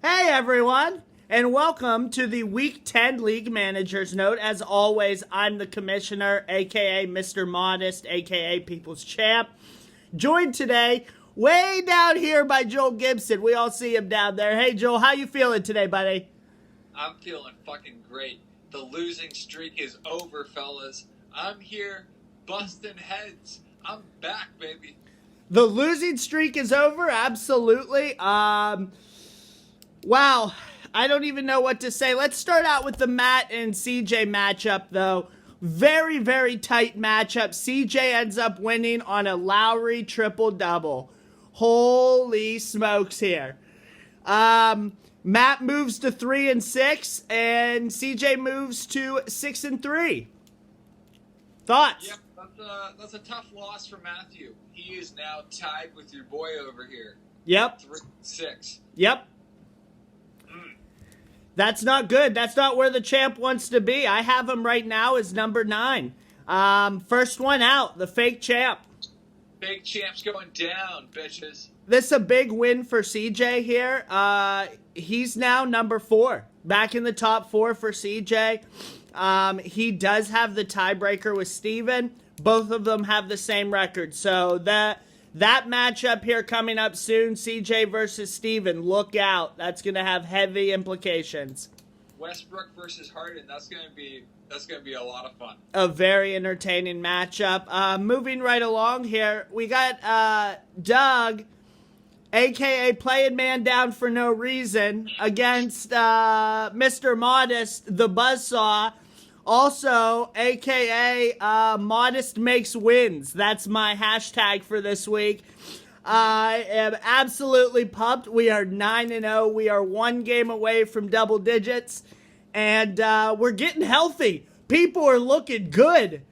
Hey everyone, and welcome to the Week 10 League Manager's Note. As always, I'm the Commissioner, aka Mr. Modest, aka People's Champ. Joined today, way down here by Joel Gibson. We all see him down there. Hey Joel, how you feeling today, buddy? I'm feeling fucking great. The losing streak is over, fellas. I'm here busting heads. I'm back, baby. The losing streak is over, absolutely. Wow, I don't even know what to say. Let's start out with the Matt and CJ matchup, though. Very, very tight matchup. CJ ends up winning on a Lowry triple-double. Holy smokes here. Matt moves to 3-6, and CJ moves to 6-3. Thoughts? Yep, that's a tough loss for Matthew. He is now tied with your boy over here. Yep. 3-6. Yep. That's not good. That's not where the champ wants to be. I have him right now as number 9. First one out, the fake champ. Big champ's going down, bitches. This is a big win for CJ here. He's now number 4. Back in the top 4 for CJ. He does have the tiebreaker with Steven. Both of them have the same record. So that matchup here coming up soon, CJ versus Steven, look out. That's going to have heavy implications. Westbrook versus Harden, that's going to be a lot of fun. A very entertaining matchup. Moving right along here, we got Doug, a.k.a. playing man down for no reason, against Mr. Modest, the Buzzsaw. Also, a.k.a. Modest Makes Wins. That's my hashtag for this week. I am absolutely pumped. We are 9-0. We are 1 game away from double digits. And we're getting healthy. People are looking good.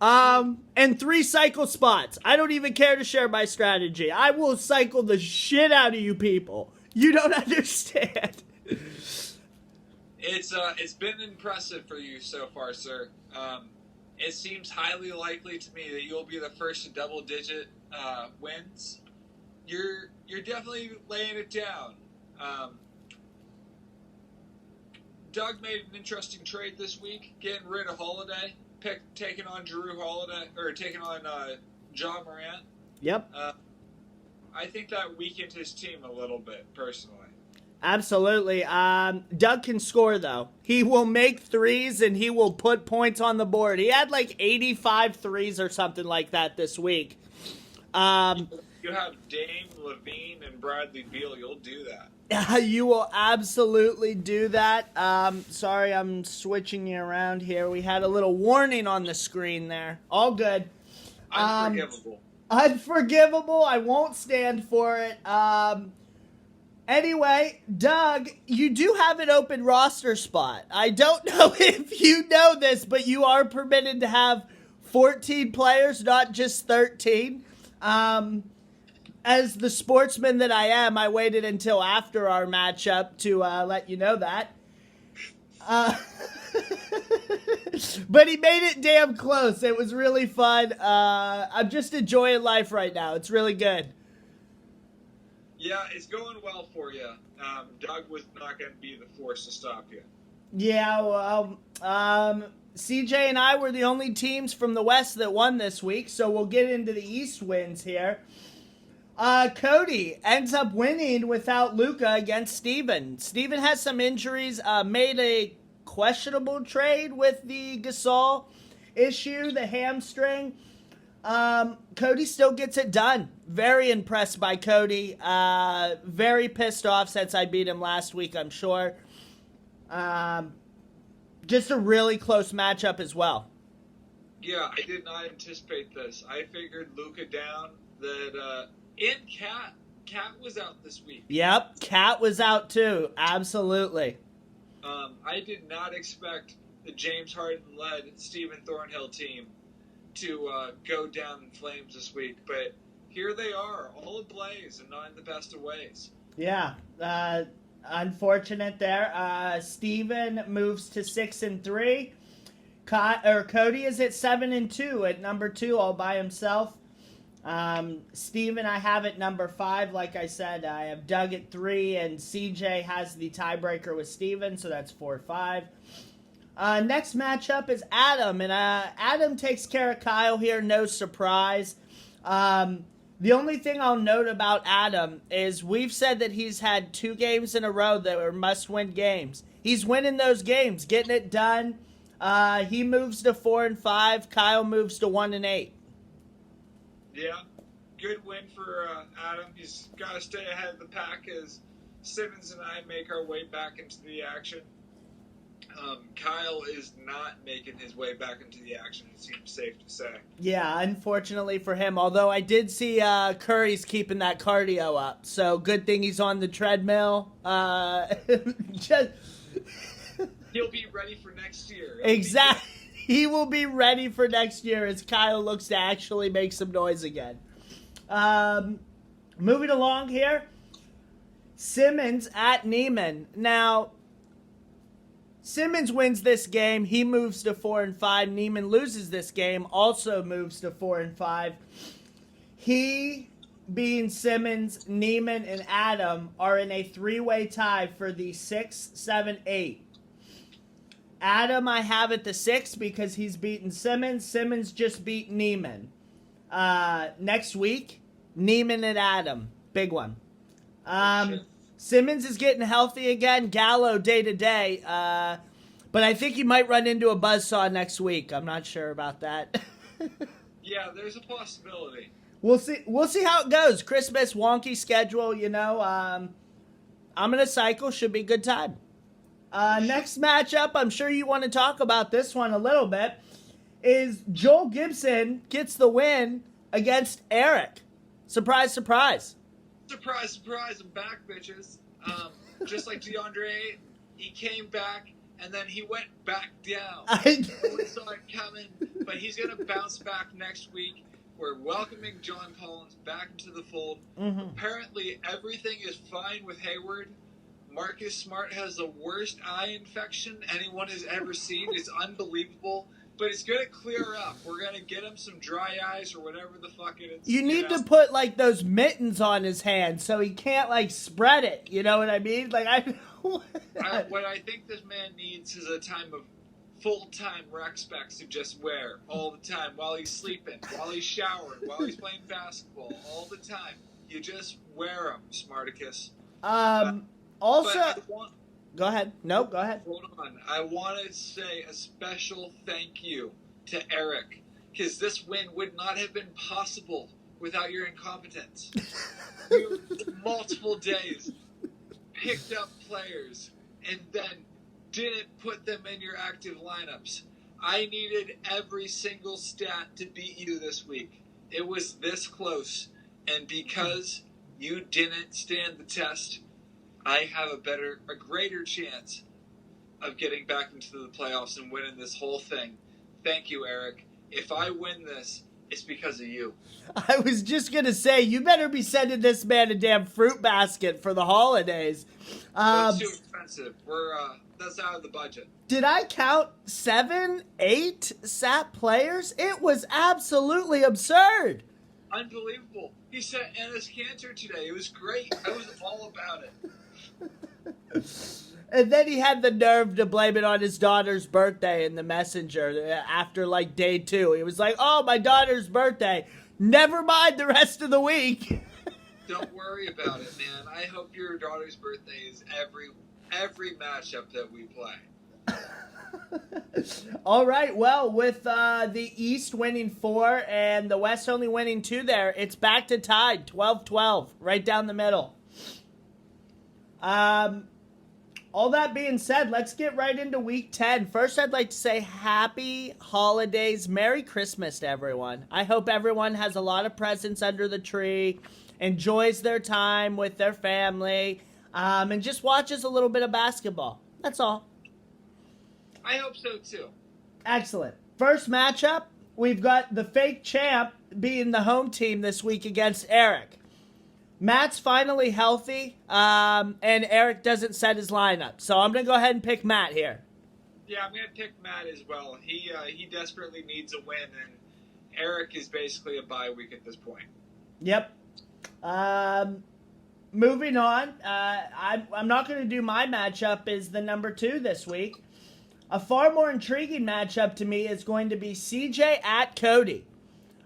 And 3 cycle spots. I don't even care to share my strategy. I will cycle the shit out of you people. You don't understand. It's been impressive for you so far, sir. It seems highly likely to me that you'll be the first to double-digit wins. You're definitely laying it down. Doug made an interesting trade this week, getting rid of Holiday, taking on Drew Holiday, or taking on John Morant. Yep. I think that weakened his team a little bit, personally. Absolutely. Doug can score, though. He will make threes, and he will put points on the board. He had like 85 threes or something like that this week. You have Dame, Levine, and Bradley Beal. You'll do that. You will absolutely do that. Sorry, I'm switching you around here. We had a little warning on the screen there. All good. Unforgivable. Unforgivable. I won't stand for it. Anyway, Doug, you do have an open roster spot. I don't know if you know this, but you are permitted to have 14 players, not just 13. As the sportsman that I am, I waited until after our matchup to let you know that. But he made it damn close. It was really fun. I'm just enjoying life right now. It's really good. Yeah, it's going well for you. Doug was not going to be the force to stop you. Yeah, well, CJ and I were the only teams from the West that won this week, so we'll get into the East wins here. Cody ends up winning without Luka against Steven. Steven has some injuries, made a questionable trade with the Gasol issue, the hamstring. Cody still gets it done. Very impressed by Cody. Very pissed off since I beat him last week, I'm sure. Just a really close matchup as well. Yeah, I did not anticipate this. I figured Luka down. And Cat was out this week. Yep, Cat was out too. Absolutely. I did not expect the James Harden-led Stephen Thornhill team to go down in flames this week, but here they are, all ablaze and not in the best of ways. Yeah, unfortunate there. Steven moves to 6-3. Cody is at 7-2 at number 2 all by himself. Steven, I have at number 5. Like I said, I have Doug at 3, and CJ has the tiebreaker with Steven, so that's 4-5. Next matchup is Adam, and Adam takes care of Kyle here, no surprise. The only thing I'll note about Adam is we've said that he's had 2 games in a row that were must-win games. He's winning those games, getting it done. He moves to 4-5. Kyle moves to 1-8. Yeah, good win for Adam. He's got to stay ahead of the pack as Simmons and I make our way back into the action. Kyle is not making his way back into the action, it seems safe to say. Yeah, unfortunately for him. Although I did see Curry's keeping that cardio up. So good thing he's on the treadmill. He'll be ready for next year. Exactly. He will be ready for next year as Kyle looks to actually make some noise again. Moving along here. Simmons at Neiman. Now, Simmons wins this game. He moves to 4-5. Neiman loses this game. Also moves to 4-5. He, being Simmons, Neiman, and Adam, are in a 3-way tie for the 6, 7, 8. Adam I have at the 6 because he's beaten Simmons. Simmons just beat Neiman. Next week, Neiman and Adam. Big one. Simmons is getting healthy again. Gallo day to day. But I think he might run into a buzzsaw next week. I'm not sure about that. Yeah, there's a possibility. We'll see how it goes. Christmas, wonky schedule, you know. I'm going to cycle. Should be a good time. Next matchup, I'm sure you want to talk about this one a little bit, is Joel Gibson gets the win against Eric. Surprise, surprise. Surprise, surprise, I'm back, bitches. Just like DeAndre, he came back, and then he went back down. We saw it coming, but he's going to bounce back next week. We're welcoming John Collins back into the fold. Mm-hmm. Apparently, everything is fine with Hayward. Marcus Smart has the worst eye infection anyone has ever seen. It's unbelievable. But it's going to clear up. We're going to get him some dry eyes or whatever the fuck it is. You need to put, like, those mittens on his hand so he can't, like, spread it. You know what I mean? Like, what I think this man needs is a time of full-time rec specs to just wear all the time while he's sleeping, while he's showering, while he's playing basketball, all the time. You just wear them, Smarticus. Also, go ahead. No, go ahead. Hold on. I want to say a special thank you to Eric, because this win would not have been possible without your incompetence. You, multiple days, picked up players and then didn't put them in your active lineups. I needed every single stat to beat you this week. It was this close, and because you didn't stand the test, I have a greater chance of getting back into the playoffs and winning this whole thing. Thank you, Eric. If I win this, it's because of you. I was just going to say, you better be sending this man a damn fruit basket for the holidays. That's too expensive. That's out of the budget. Did I count 7, 8 SAP players? It was absolutely absurd. Unbelievable. He sent Ennis Cantor today. It was great. I was all about it. And then he had the nerve to blame it on his daughter's birthday in the messenger after like day 2. He was like, oh, my daughter's birthday. Never mind the rest of the week. Don't worry about it, man. I hope your daughter's birthday is every matchup that we play. All right, well, with the East winning 4 and the West only winning 2 there, it's back to tied, 12-12, right down the middle. All that being said, let's get right into Week 10. First, I'd like to say happy holidays, Merry Christmas to everyone. I hope everyone has a lot of presents under the tree, enjoys their time with their family, and just watches a little bit of basketball. That's all. I hope so, too. Excellent. First matchup, we've got the fake champ being the home team this week against Eric. Matt's finally healthy, and Eric doesn't set his lineup. So I'm going to go ahead and pick Matt here. Yeah, I'm going to pick Matt as well. He desperately needs a win, and Eric is basically a bye week at this point. Yep. Moving on. I'm not going to do my matchup as the number 2 this week. A far more intriguing matchup to me is going to be CJ at Cody.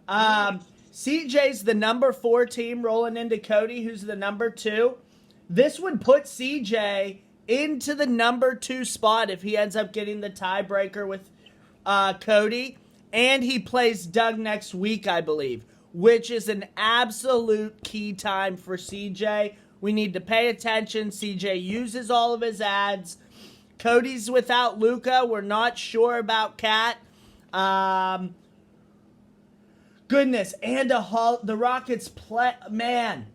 CJ's the number 4 team rolling into Cody, who's the number 2. This would put CJ into the number 2 spot if he ends up getting the tiebreaker with Cody. And he plays Doug next week, I believe, which is an absolute key time for CJ. We need to pay attention. CJ uses all of his ads. Cody's without Luca. We're not sure about Kat. Goodness, and the Rockets play. Man.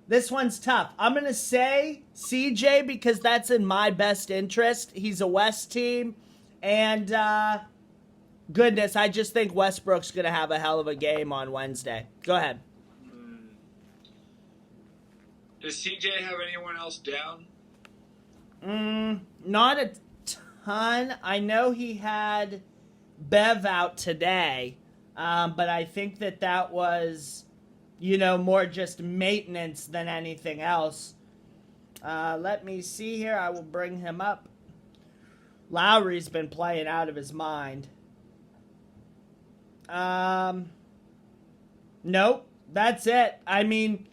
This one's tough. I'm going to say CJ because that's in my best interest. He's a West team. And, goodness, I just think Westbrook's going to have a hell of a game on Wednesday. Go ahead. Does CJ have anyone else down? Not a ton. I know he had Bev out today, but I think that was, more just maintenance than anything else. Let me see here. I will bring him up. Lowry's been playing out of his mind. Nope, that's it. I mean,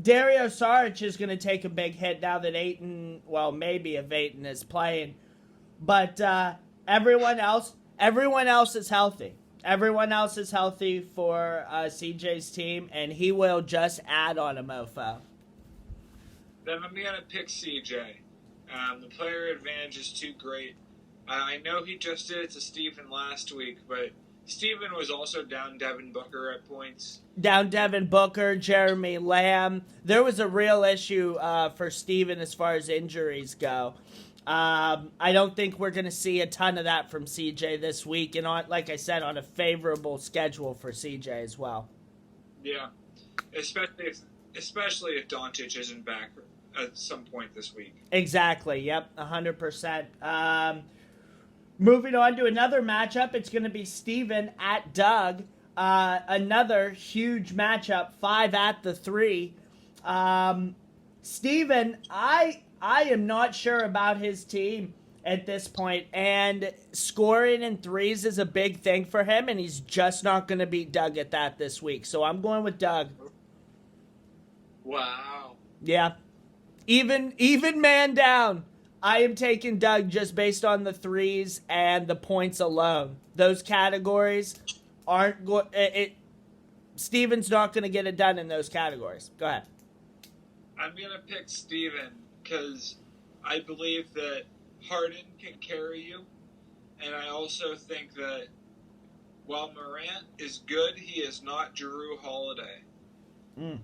Dario Saric is going to take a big hit now that maybe if Ayton is playing. But everyone else is healthy. Everyone else is healthy for CJ's team, and he will just add on a mofo. Then I'm going to pick CJ. The player advantage is too great. I know he just did it to Stephen last week, but Stephen was also down Devin Booker at points. Down Devin Booker, Jeremy Lamb. There was a real issue for Stephen as far as injuries go. I don't think we're going to see a ton of that from CJ this week, and like I said, on a favorable schedule for CJ as well. Yeah, especially if Doncic isn't back at some point this week. Exactly. Yep, 100%. Moving on to another matchup, it's going to be Steven at Doug. Another huge matchup, 5 at the 3. Steven, I am not sure about his team at this point, and scoring in threes is a big thing for him, and he's just not going to beat Doug at that this week. So I'm going with Doug. Wow. Yeah. Even man down. I am taking Doug just based on the threes and the points alone. Those categories aren't going. Steven's not going to get it done in those categories. Go ahead. I'm going to pick Steven because I believe that Harden can carry you, and I also think that while Morant is good, he is not Jrue Holiday. And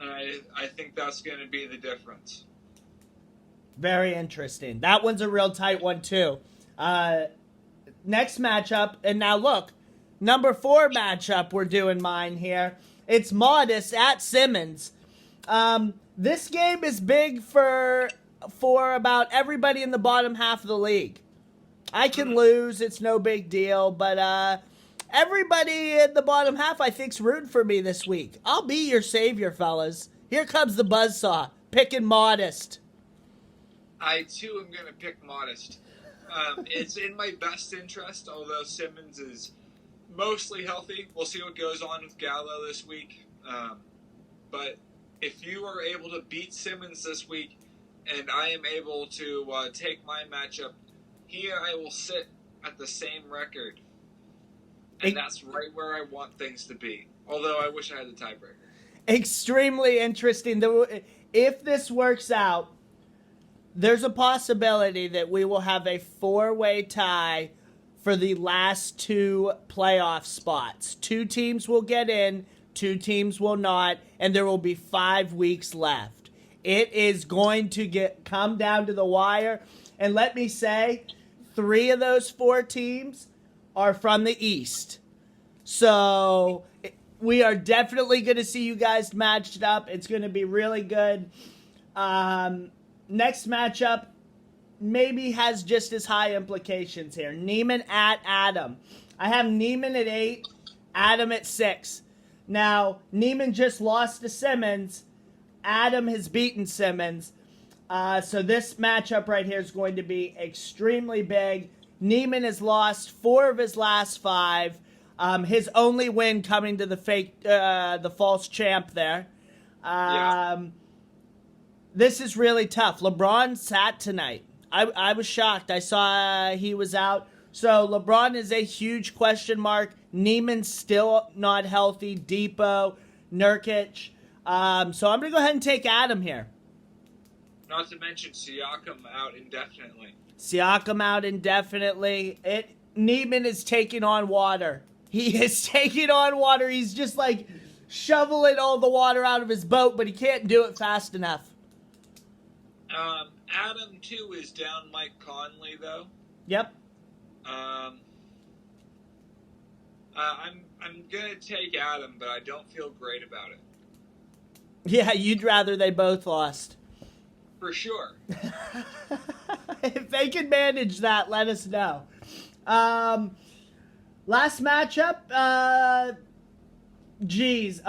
I think that's going to be the difference. Very interesting. That one's a real tight one, too. Next matchup, and now look, number 4 matchup we're doing mine here. It's Modest at Simmons. This game is big for about everybody in the bottom half of the league. I can lose, it's no big deal, but everybody in the bottom half I think's rooting for me this week. I'll be your savior, fellas. Here comes the buzzsaw, picking Modest. I, too, am going to pick Modest. It's in my best interest, although Simmons is mostly healthy. We'll see what goes on with Gallo this week. But if you are able to beat Simmons this week, and I am able to take my matchup, he and I will sit at the same record. And that's right where I want things to be. Although I wish I had the tiebreaker. Extremely interesting. If this works out, there's a possibility that we will have a 4-way tie for the last 2 playoff spots. 2 teams will get in, 2 teams will not, and there will be 5 weeks left. It is going to come down to the wire. And let me say, 3 of those 4 teams are from the East. So we are definitely going to see you guys matched up. It's going to be really good. Next matchup maybe has just as high implications here. Neiman at Adam. I have Neiman at 8, Adam at 6. Now, Neiman just lost to Simmons. Adam has beaten Simmons. So this matchup right here is going to be extremely big. Neiman has lost 4 of his last 5. His only win coming to the false champ there. This is really tough. LeBron sat tonight. I was shocked. I saw he was out. So LeBron is a huge question mark. Neiman's still not healthy. Depot, Nurkic. So I'm going to go ahead and take Adam here. Not to mention Siakam out indefinitely. Neiman is taking on water. He is taking on water. He's just like shoveling all the water out of his boat, but he can't do it fast enough. Adam, too, is down Mike Conley, though. Yep. I'm going to take Adam, but I don't feel great about it. Yeah, you'd rather they both lost. For sure. If they can manage that, let us know. Last matchup, a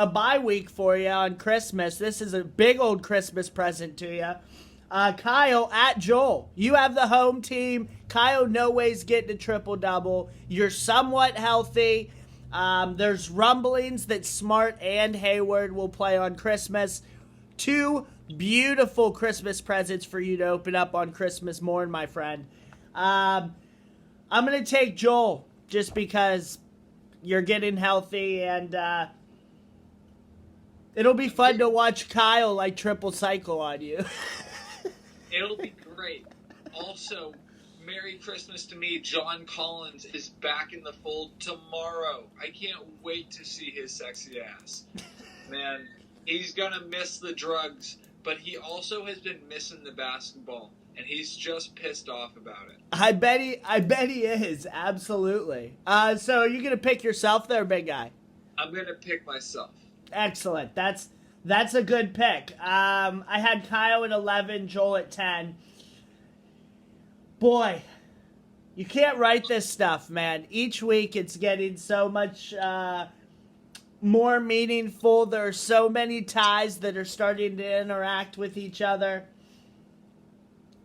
bye week for you on Christmas. This is a big old Christmas present to you. Kyle at Joel. You have the home team. Kyle no way's getting a triple-double. You're somewhat healthy. There's rumblings that Smart and Hayward will play on Christmas. 2 beautiful Christmas presents for you to open up on Christmas morn, my friend. I'm going to take Joel just because you're getting healthy, and it'll be fun to watch Kyle like triple cycle on you. It'll be great. Also, Merry Christmas to me. John Collins is back in the fold tomorrow. I can't wait to see his sexy ass. Man, he's going to miss the drugs, but he also has been missing the basketball, and he's just pissed off about it. I bet he is, absolutely. So are you going to pick yourself there, big guy? I'm going to pick myself. Excellent. That's a good pick. I had Kyle at 11, Joel at 10. Boy, you can't write this stuff, man. Each week it's getting so much more meaningful. There are so many ties that are starting to interact with each other.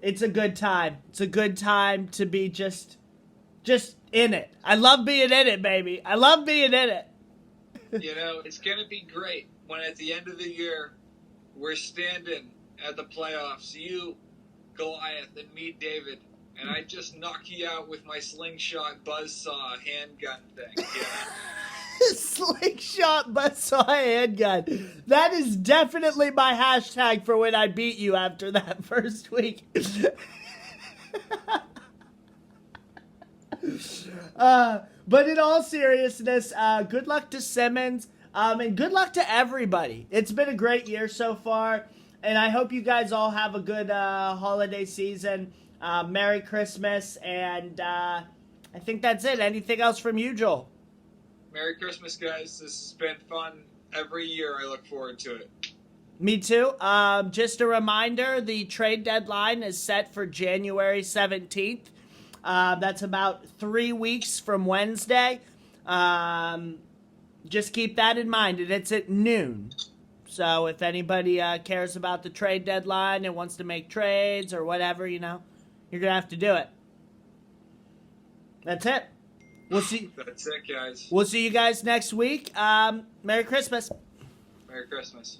It's a good time. It's a good time to be just in it. I love being in it, baby. I love being in it. You know, it's going to be great when at the end of the year, we're standing at the playoffs, you, Goliath, and me, David, and I just knock you out with my slingshot buzzsaw handgun thing. Yeah. Slingshot buzzsaw handgun. That is definitely my hashtag for when I beat you after that first week. But in all seriousness, good luck to Simmons, and good luck to everybody. It's been a great year so far, and I hope you guys all have a good holiday season. Merry Christmas, and I think that's it. Anything else from you, Joel? Merry Christmas, guys. This has been fun. Every year I look forward to it. Me too. Just a reminder, the trade deadline is set for January 17th. That's about 3 weeks from Wednesday. Just keep that in mind, and it's at noon. So if anybody cares about the trade deadline and wants to make trades or whatever, you're going to have to do it. That's it. That's it, guys. We'll see you guys next week. Merry Christmas. Merry Christmas.